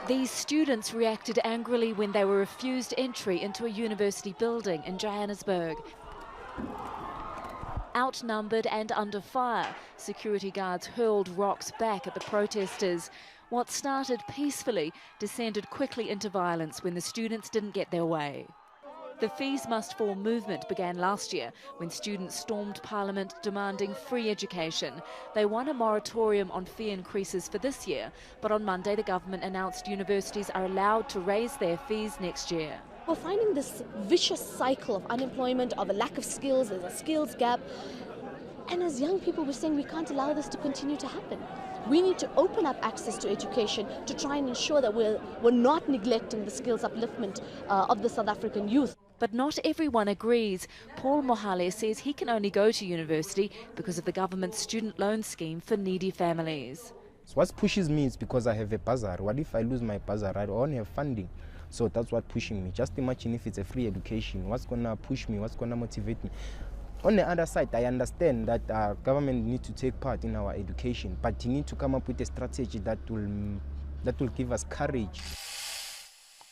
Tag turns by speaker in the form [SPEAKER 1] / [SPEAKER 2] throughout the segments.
[SPEAKER 1] These students reacted angrily when they were refused entry into a university building in Johannesburg. Outnumbered and under fire, security guards hurled rocks back at the protesters. What started peacefully descended quickly into violence when the students didn't get their way. The Fees Must Fall movement began last year when students stormed Parliament demanding free education. They won a moratorium on fee increases for this year, but on Monday the government announced universities are allowed to raise their fees next year.
[SPEAKER 2] We're finding this vicious cycle of unemployment, of a lack of skills, there's a skills gap. And as young people, we're saying we can't allow this to continue to happen. We need to open up access to education to try and ensure that we're not neglecting the skills upliftment of the South African youth.
[SPEAKER 1] But not everyone agrees. Paul Mohale says he can only go to university because of the government's student loan scheme for needy families.
[SPEAKER 3] So what pushes me is because I have a bursary. What if I lose my bursary? I don't have funding. So that's what pushing me. Just imagine if it's a free education. What's going to push me? What's going to motivate me? On the other side, I understand that government needs to take part in our education, but you need to come up with a strategy that will give us courage.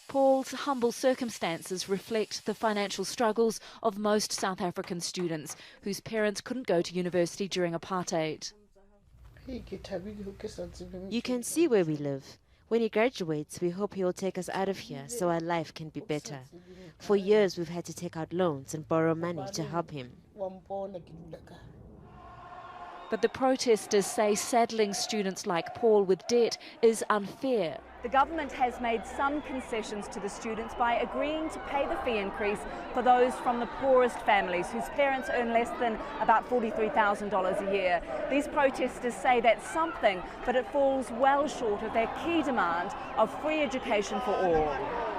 [SPEAKER 1] Paul's humble circumstances reflect the financial struggles of most South African students whose parents couldn't go to university during apartheid.
[SPEAKER 4] You can see where we live. When he graduates, we hope he will take us out of here so our life can be better. For years, we've had to take out loans and borrow money to help him.
[SPEAKER 1] But the protesters say saddling students like Paul with debt is unfair.
[SPEAKER 5] The government has made some concessions to the students by agreeing to pay the fee increase for those from the poorest families whose parents earn less than about $43,000 a year. These protesters say that's something, but it falls well short of their key demand of free education for all.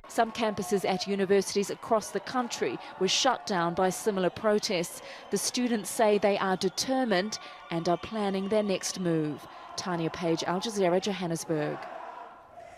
[SPEAKER 1] Some campuses at universities across the country were shut down by similar protests. The students say they are determined and are planning their next move. Tanya Page, Al Jazeera, Johannesburg.